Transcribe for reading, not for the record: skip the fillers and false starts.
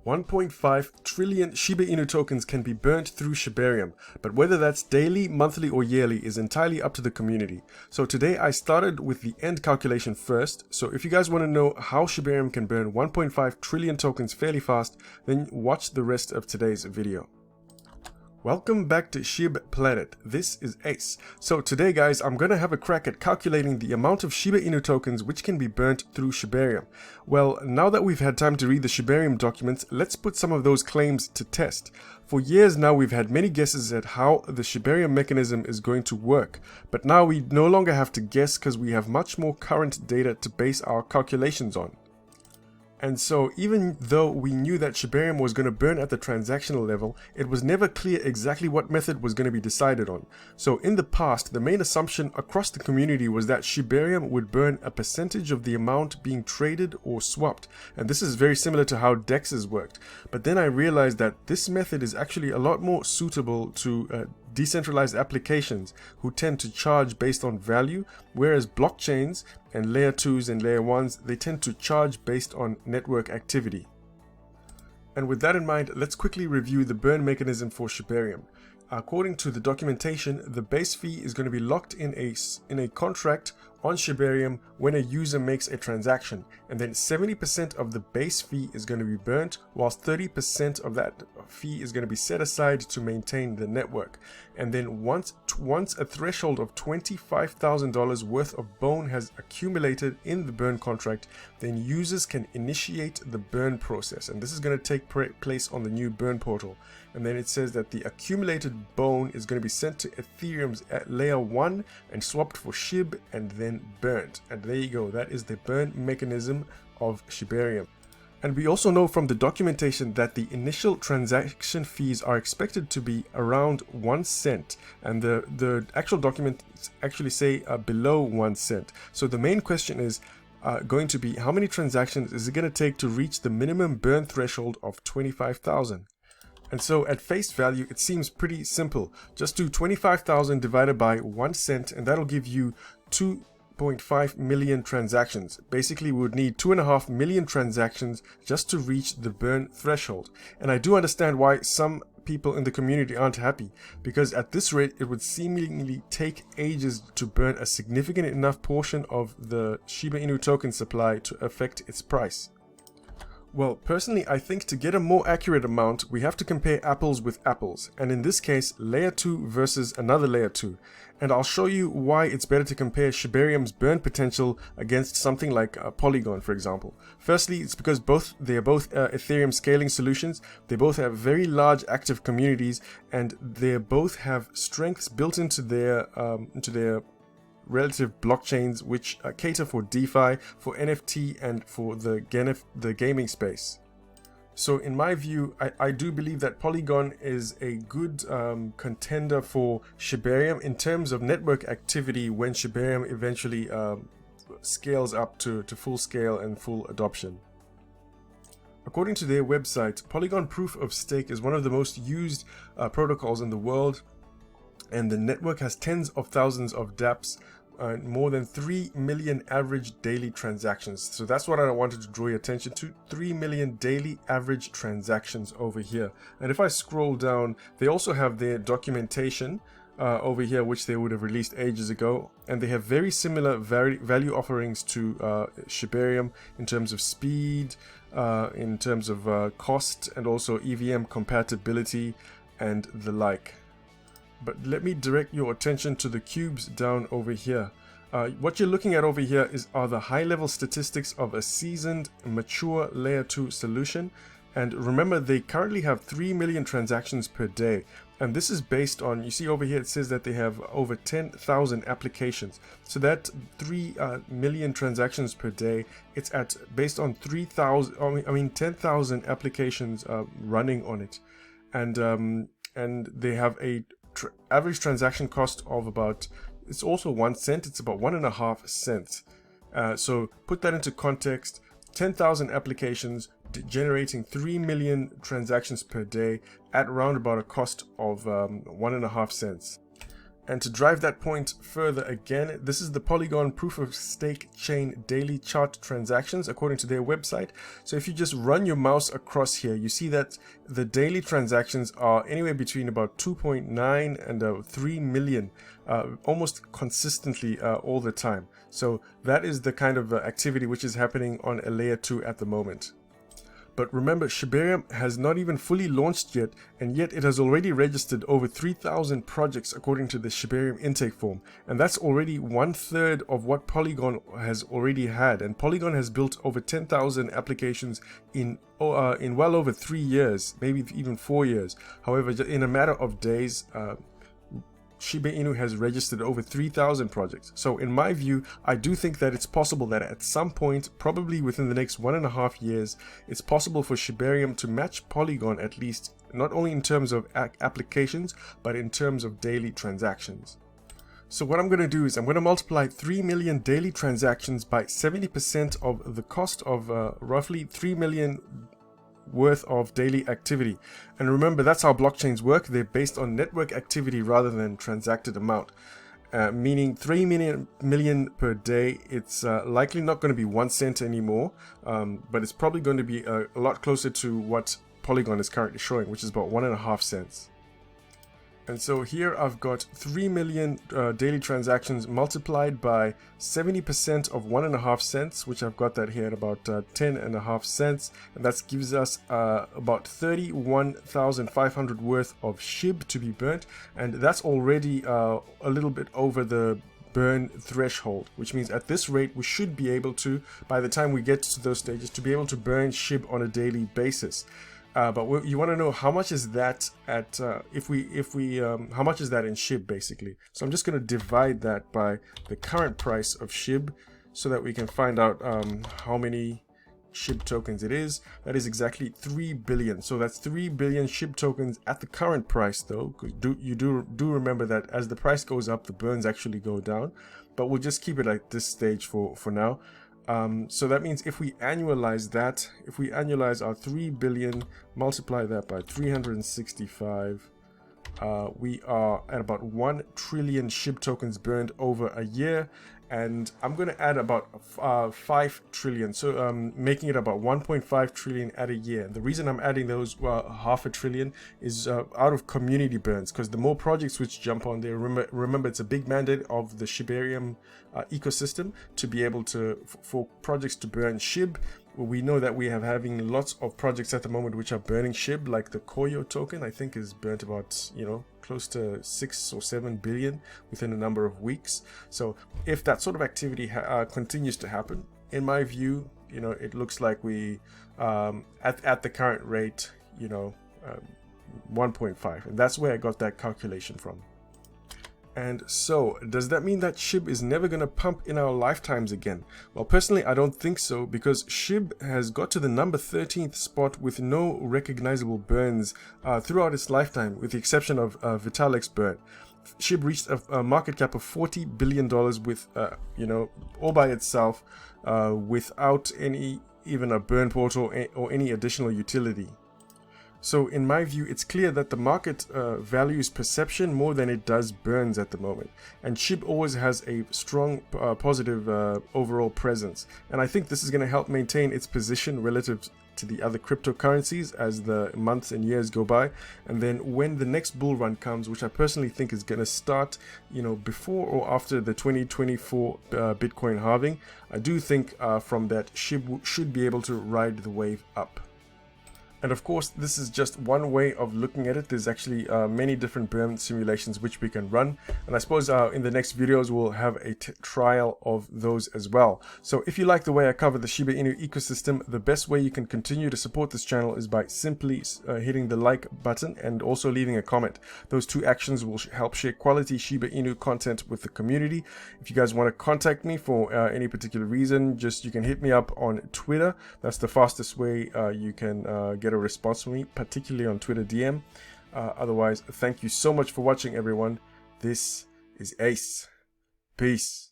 1.5 trillion Shiba Inu tokens can be burnt through Shibarium, but whether that's daily, monthly or yearly is entirely up to the community. So today I started with the end calculation first, so if you guys want to know how Shibarium can burn 1.5 trillion tokens fairly fast, then watch the rest of today's video. Welcome back to Shib Planet. This is Ace. So today guys, I'm gonna have a crack at calculating the amount of Shiba Inu tokens which can be burnt through Shibarium. Well, now that we've had time to read the Shibarium documents, let's put some of those claims to test. For years now we've had many guesses at how the Shibarium mechanism is going to work, but now we no longer have to guess because we have much more current data to base our calculations on. And so even though we knew that Shibarium was going to burn at the transactional level, it was never clear exactly what method was going to be decided on. So in the past, the main assumption across the community was that Shibarium would burn a percentage of the amount being traded or swapped. And this is very similar to how DEXs worked. But then I realized that this method is actually a lot more suitable to decentralized applications who tend to charge based on value, whereas blockchains and layer 2s and layer 1s, they tend to charge based on network activity. And with that in mind, let's quickly review the burn mechanism for Shibarium. According to the documentation, the base fee is going to be locked in a contract on Shibarium when a user makes a transaction, and then 70% of the base fee is going to be burnt, whilst 30% of that fee is going to be set aside to maintain the network. And then once a threshold of $25,000 worth of bone has accumulated in the burn contract, then users can initiate the burn process, and this is going to take place on the new burn portal. And then it says that the accumulated bone is going to be sent to Ethereum's at layer 1 and swapped for SHIB and then burnt. And there you go, that is the burn mechanism of Shibarium. And we also know from the documentation that the initial transaction fees are expected to be around 1 cent, and the actual documents actually say below 1 cent. So the main question is going to be, how many transactions is it going to take to reach the minimum burn threshold of 25,000? And so at face value, it seems pretty simple. Just do 25,000 divided by 1 cent, and that'll give you 2.5 million transactions. Basically, we would need 2.5 million transactions just to reach the burn threshold. And I do understand why some people in the community aren't happy, because at this rate, it would seemingly take ages to burn a significant enough portion of the Shiba Inu token supply to affect its price. Well, personally, I think to get a more accurate amount, we have to compare apples with apples, and in this case, layer 2 versus another layer 2. And I'll show you why it's better to compare Shibarium's burn potential against something like Polygon, for example. Firstly, it's because they are both Ethereum scaling solutions. They both have very large active communities, and they both have strengths built into their relative blockchains which cater for DeFi, for NFT, and for the gaming space. So in my view, I do believe that Polygon is a good contender for Shibarium in terms of network activity when Shibarium eventually scales up to full scale and full adoption. According to their website, Polygon Proof of Stake is one of the most used protocols in the world, and the network has tens of thousands of dApps and more than 3 million average daily transactions. So that's what I wanted to draw your attention to, 3 million daily average transactions over here. And if I scroll down, they also have their documentation over here, which they would have released ages ago, and they have very similar value offerings to Shibarium in terms of speed, in terms of cost, and also EVM compatibility and the like. But let me direct your attention to the cubes down over here. What you're looking at over here are the high-level statistics of a seasoned, mature layer 2 solution. And remember, they currently have 3 million transactions per day. And this is based on, you see over here, it says that they have over 10,000 applications. So that 3 million transactions per day, it's based on 10,000 applications running on it. And they have a average transaction cost of about, it's also 1 cent, it's about 1.5 cents. So put that into context, 10,000 applications generating 3 million transactions per day at around about a cost of 1.5 cents. And to drive that point further again, this is the Polygon proof of stake chain daily chart transactions according to their website. So if you just run your mouse across here, you see that the daily transactions are anywhere between about 2.9 and 3 million, almost consistently all the time. So that is the kind of activity which is happening on a layer 2 at the moment. But remember, Shibarium has not even fully launched yet, and yet it has already registered over 3,000 projects according to the Shibarium intake form. And that's already 1/3 of what Polygon has already had. And Polygon has built over 10,000 applications in well over 3 years, maybe even 4 years. However, in a matter of days, Shiba Inu has registered over 3,000 projects. So in my view, I do think that it's possible that at some point, probably within the next 1.5 years, it's possible for Shibarium to match Polygon, at least, not only in terms of applications, but in terms of daily transactions. So what I'm going to do is I'm going to multiply 3 million daily transactions by 70% of the cost of roughly 3 million worth of daily activity. And remember, that's how blockchains work. They're based on network activity rather than transacted amount, meaning 3 million per day. It's likely not going to be 1 cent anymore, but it's probably going to be a lot closer to what Polygon is currently showing, which is about 1.5 cents. And so here I've got 3 million daily transactions multiplied by 70% of 1.5 cents, which I've got that here at about 10.5 cents. And that gives us about 31,500 worth of SHIB to be burnt. And that's already a little bit over the burn threshold, which means at this rate we should be able to, by the time we get to those stages, to be able to burn SHIB on a daily basis. But you want to know how much is that at how much is that in SHIB basically. So I'm just going to divide that by the current price of SHIB so that we can find out how many SHIB tokens it is. That is exactly 3 billion. So that's 3 billion SHIB tokens at the current price though. You do remember that as the price goes up, the burns actually go down. But we'll just keep it at this stage for now. So that means if we annualize that, if we annualize our 3 billion, multiply that by 365, we are at about 1 trillion SHIB tokens burned over a year. And I'm going to add about 5 trillion, so making it about 1.5 trillion at a year. The reason I'm adding those half a trillion is out of community burns, because the more projects which jump on there, remember it's a big mandate of the Shibarium ecosystem to be able to, for projects to burn SHIB. We know that we have having lots of projects at the moment which are burning SHIB, like the Koyo token, I think is burnt about, close to 6 or 7 billion within a number of weeks. So if that sort of activity continues to happen, in my view, it looks like we, at the current rate, 1.5. And that's where I got that calculation from. And so, does that mean that SHIB is never going to pump in our lifetimes again? Well, personally, I don't think so, because SHIB has got to the number 13th spot with no recognizable burns throughout its lifetime, with the exception of Vitalik's burn. SHIB reached a market cap of $40 billion with, all by itself, without even a burn portal or any additional utility. So in my view, it's clear that the market values perception more than it does burns at the moment. And SHIB always has a strong positive overall presence. And I think this is going to help maintain its position relative to the other cryptocurrencies as the months and years go by. And then when the next bull run comes, which I personally think is going to start, before or after the 2024 Bitcoin halving, I do think from that SHIB should be able to ride the wave up. And of course, this is just one way of looking at it. There's actually many different burn simulations which we can run. And I suppose in the next videos, we'll have a trial of those as well. So if you like the way I cover the Shiba Inu ecosystem, the best way you can continue to support this channel is by simply hitting the like button and also leaving a comment. Those two actions will help share quality Shiba Inu content with the community. If you guys want to contact me for any particular reason, you can hit me up on Twitter. That's the fastest way you can get a response from me, particularly on Twitter DM. Otherwise, thank you so much for watching, everyone. This is Ace. Peace.